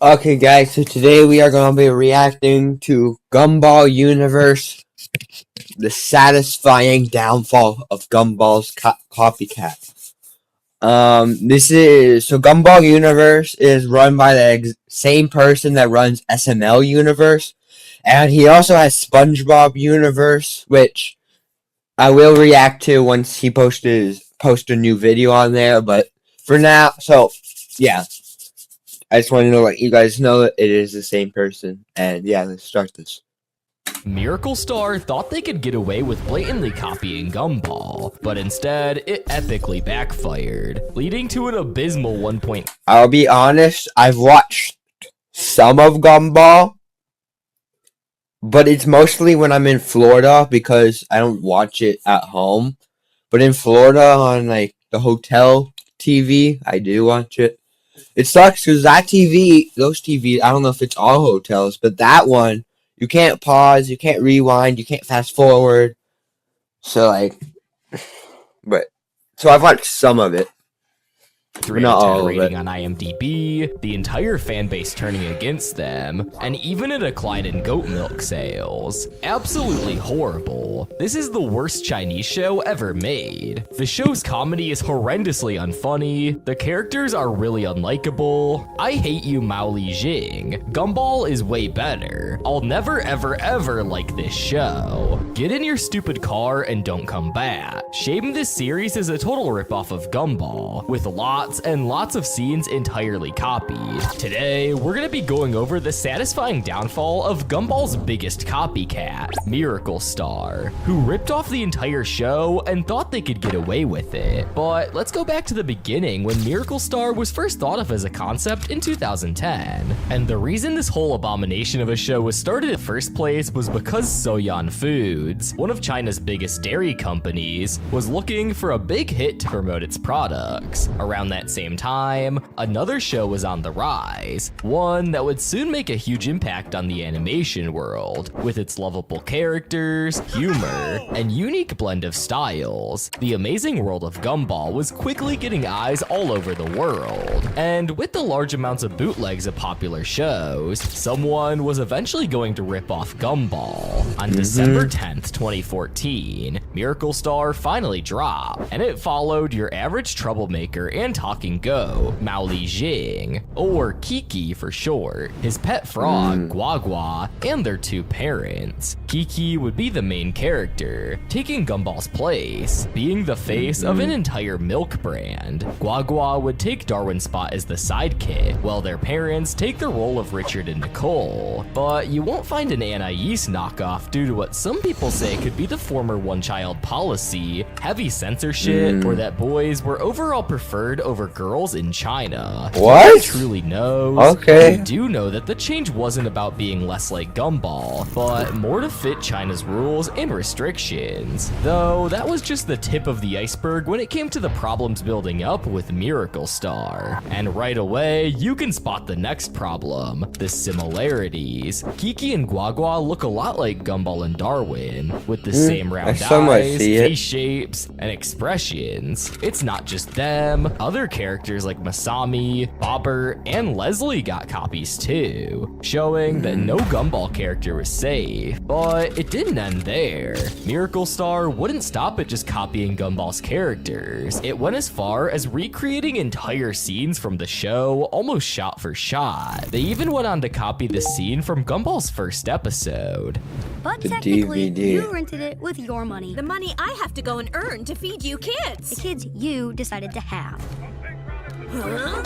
Okay, guys, so today we are going to be reacting to Gumball Universe, the satisfying downfall of Gumball's copycat. Gumball Universe is run by the same person that runs SML Universe, and he also has SpongeBob Universe, which I will react to once he post a new video on there. But for now, yeah. I just wanted to let you guys know that it is the same person. And yeah, let's start this. Miracle Star thought they could get away with blatantly copying Gumball, but instead, it epically backfired, leading to an abysmal 1 point. I'll be honest, I've watched some of Gumball, but it's mostly when I'm in Florida because I don't watch it at home. But in Florida on like the hotel TV, I do watch it. It sucks because those TVs, I don't know if it's all hotels, but that one, you can't pause, you can't rewind, you can't fast forward. So I've watched some of it. 3 out of 10 rating on IMDb, the entire fan base turning against them, and even a decline in goat milk sales. Absolutely horrible. This is the worst Chinese show ever made. The show's comedy is horrendously unfunny, the characters are really unlikable. I hate you, Mao Li Jing. Gumball is way better. I'll never ever like this show. Get in your stupid car and don't come back. Shame this series is a total ripoff of Gumball, with lots and lots of scenes entirely copied. Today, we're gonna be going over the satisfying downfall of Gumball's biggest copycat, Miracle Star, who ripped off the entire show and thought they could get away with it. But let's go back to the beginning when Miracle Star was first thought of as a concept in 2010. And the reason this whole abomination of a show was started in the first place was because Soyan Foods, one of China's biggest dairy companies, was looking for a big hit to promote its products. Around that same time, another show was on the rise, one that would soon make a huge impact on the animation world, with its lovable characters, humor, and unique blend of styles. The amazing world of Gumball was quickly getting eyes all over the world, and with the large amounts of bootlegs of popular shows, someone was eventually going to rip off Gumball. On December 10th, 2014, Miracle Star finally dropped, and it followed your average troublemaker and talking goat, Mao Li Jing, or Kiki for short, his pet frog, Guagua, and their 2 parents. Kiki would be the main character, taking Gumball's place, being the face of an entire milk brand. Guagua would take Darwin's spot as the sidekick, while their parents take the role of Richard and Nicole. But you won't find an Anais knockoff due to what some people say could be the former one-child policy, heavy censorship, or that boys were overall preferred over girls in China. What? Nobody truly knows. Okay. We do know that the change wasn't about being less like Gumball, but more to fit China's rules and restrictions. Though that was just the tip of the iceberg when it came to the problems building up with Miracle Star. And right away, you can spot the next problem, the similarities. Kiki and Guagua look a lot like Gumball and Darwin, with the same round eyes, face shapes, and expressions. It's not just them. Other characters like Masami, Bobber, and Leslie got copies too, showing that no Gumball character was safe. But it didn't end there. Miracle Star wouldn't stop at just copying Gumball's characters. It went as far as recreating entire scenes from the show, almost shot for shot. They even went on to copy the scene from Gumball's first episode. But technically, you rented it with your money. The money I have to go and earn to feed you kids. The kids you decided to have. Huh?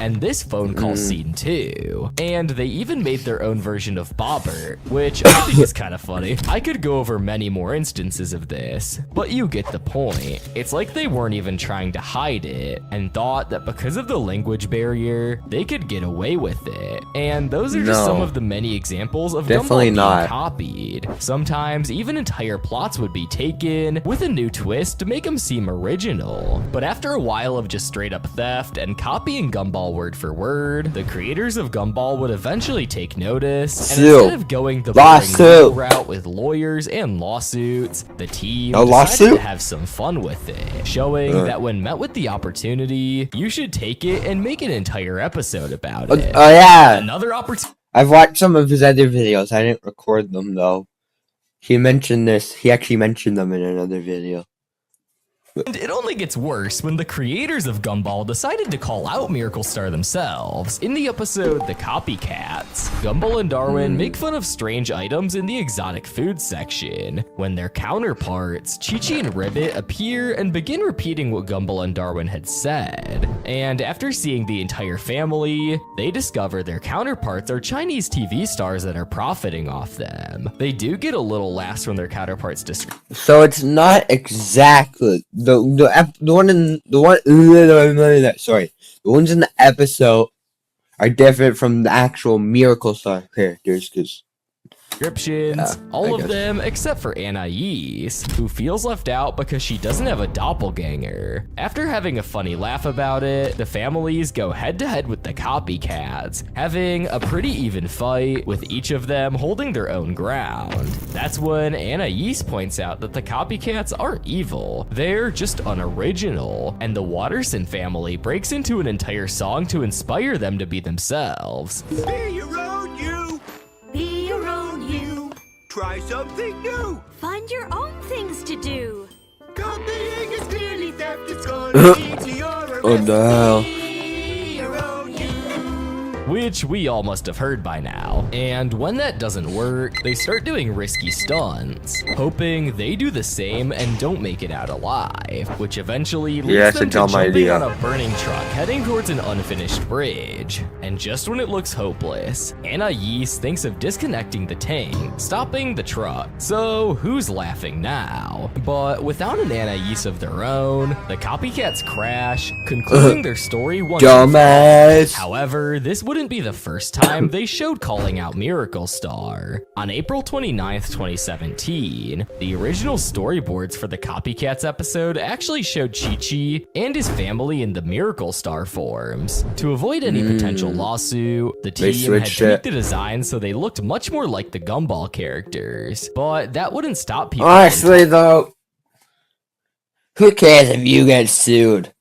And this phone call scene too. And they even made their own version of Bobbert, which I think is kind of funny. I could go over many more instances of this, but you get the point. It's like they weren't even trying to hide it and thought that because of the language barrier, they could get away with it. And those are just some of the many examples of Gumball being copied. Sometimes even entire plots would be taken with a new twist to make them seem original. But after a while of just straight up theft and copying Gumball Gumball word for word, the creators of Gumball would eventually take notice, and Sue. instead of going the Lawsuit. boring legal route with lawyers and lawsuits, the team decided lawsuit? to have some fun with it, showing that when met with the opportunity, you should take it and make an entire episode about it. Oh yeah, Another opportunity. I've watched some of his other videos. I didn't record them though. He actually mentioned them in another video. And it only gets worse when the creators of Gumball decided to call out Miracle Star themselves. In the episode The Copycats, Gumball and Darwin make fun of strange items in the exotic food section, when their counterparts, Chi-Chi and Ribbit, appear and begin repeating what Gumball and Darwin had said. And after seeing the entire family, they discover their counterparts are Chinese TV stars that are profiting off them. They do get a little laughs from their counterparts describe. So it's not exactly the ones in the episode are different from the actual Miracle Star characters, because Descriptions, all of them except for Anais, who feels left out because she doesn't have a doppelganger. After having a funny laugh about it, the families go head to head with the copycats, having a pretty even fight, with each of them holding their own ground. That's when Anais points out that the copycats aren't evil, they're just unoriginal, and the Watterson family breaks into an entire song to inspire them to be themselves. Be your own you. Be your own you. Try something new. Find your own things to do. Copying is clearly theft. It's gonna lead to your arrest. oh no. Be your own you. Which we all must have heard by now. And when that doesn't work, they start doing risky stunts, hoping they do the same and don't make it out alive, which eventually leads them to jumping on a burning truck heading towards an unfinished bridge. And just when it looks hopeless, Anais thinks of disconnecting the tank, stopping the truck. So who's laughing now? But without an Anais of their own, the copycats crash, concluding their story once and for all. Dumbass. However, this wouldn't be the first time they showed calling out Miracle Star. On April 29th, 2017, the original storyboards for the Copycats episode actually showed Chi-Chi and his family in the Miracle Star forms. To avoid any potential lawsuit, the team had tweaked the design so they looked much more like the Gumball characters. But that wouldn't stop people. Honestly though, who cares if you get sued?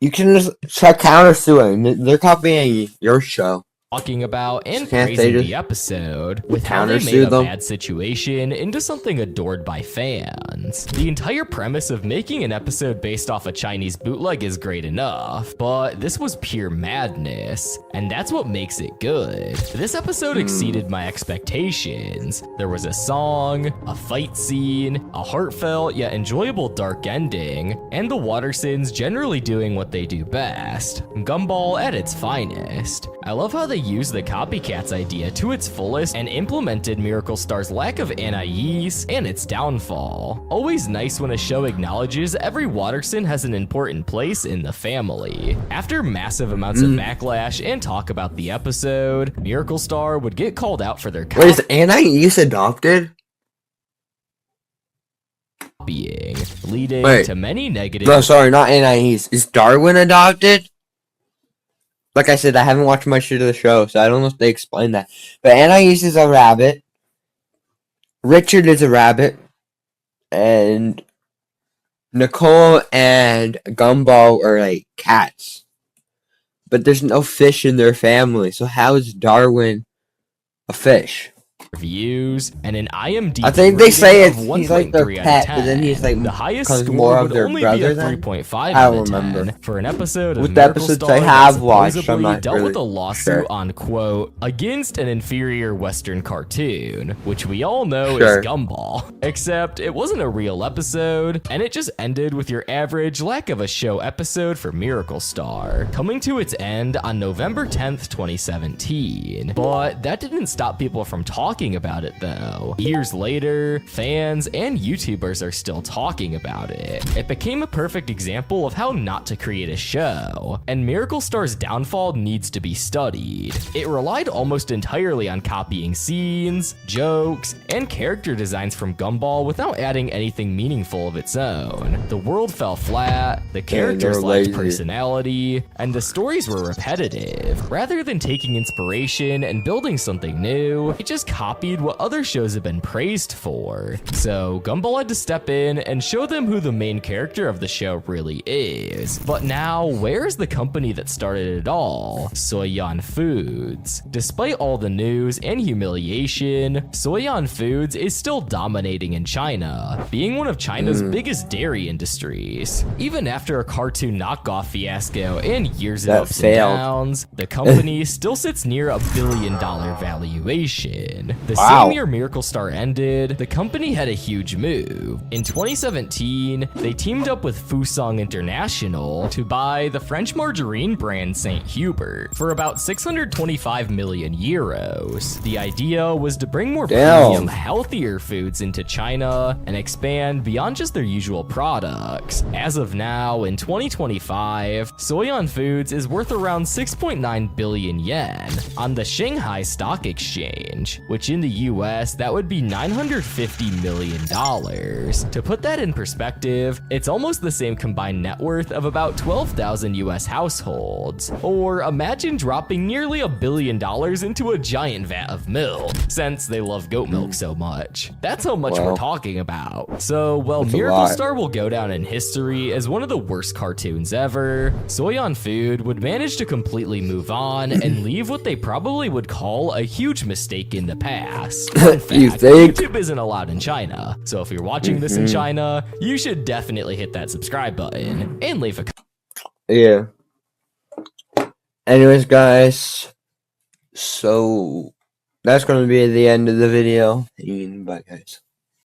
You can just try countersuing. They're copying your show. Talking about and Can't they praising just the episode with how they made a bad situation into something adored by fans. The entire premise of making an episode based off a Chinese bootleg is great enough, but this was pure madness, and that's what makes it good. This episode exceeded my expectations. There was a song, a fight scene, a heartfelt yet enjoyable dark ending, and the Wattersons generally doing what they do best, Gumball at its finest. I love how they used the Copycats idea to its fullest and implemented Miracle Star's lack of Anais and its downfall. Always nice when a show acknowledges every Watterson has an important place in the family. After massive amounts of backlash and talk about the episode, Miracle Star would get called out for their Wait, is Anais adopted? copying, leading to many negative. No, sorry, not Anais. Is Darwin adopted? Like I said, I haven't watched much of the show, so I don't know if they explain that. But Anais is a rabbit. Richard is a rabbit. And Nicole and Gumball are like cats. But there's no fish in their family, so how is Darwin a fish? Reviews and an IMDb. I think they say it's he's like their pet, but then he's like the highest becomes score more of would their only brother be a then? 3.5 I out don't of 10 remember. for an episode of With the Miracle episodes Star I that have watched, I'm supposedly not dealt with really a lawsuit sure. on quote against an inferior Western cartoon, which we all know Sure. is Gumball. Except it wasn't a real episode, and it just ended with your average lack of a show episode for Miracle Star, coming to its end on November 10th, 2017. But that didn't stop people from talking talking about it though. Years later, fans and YouTubers are still talking about it. It became a perfect example of how not to create a show, and Miracle Star's downfall needs to be studied. It relied almost entirely on copying scenes, jokes, and character designs from Gumball without adding anything meaningful of its own. The world fell flat, the characters lacked personality, and the stories were repetitive. Rather than taking inspiration and building something new, it just copied what other shows have been praised for. So Gumball had to step in and show them who the main character of the show really is. But now, where's the company that started it all? Soyan Foods. Despite all the news and humiliation, Soyan Foods is still dominating in China, being one of China's biggest dairy industries. Even after a cartoon knockoff fiasco and years of ups and downs, the company still sits near $1 billion valuation. The same year Miracle Star ended, the company had a huge move. In 2017, they teamed up with Fusong International to buy the French margarine brand St. Hubert for about 625 million euros. The idea was to bring more premium, healthier foods into China and expand beyond just their usual products. As of now, in 2025, Soyan Foods is worth around 6.9 billion yen on the Shanghai Stock Exchange, which in the US, that would be $950 million. To put that in perspective, it's almost the same combined net worth of about 12,000 US households. Or imagine dropping nearly $1 billion into a giant vat of milk, since they love goat milk so much. That's how much we're talking about. So, while Miracle Star will go down in history as one of the worst cartoons ever, Soyan Food would manage to completely move on and leave what they probably would call a huge mistake in the past. Fun fact, You think? YouTube isn't allowed in China, so if you're watching this in China, you should definitely hit that subscribe button and leave a comment. Yeah. Anyways, guys, so that's going to be the end of the video. Bye, guys.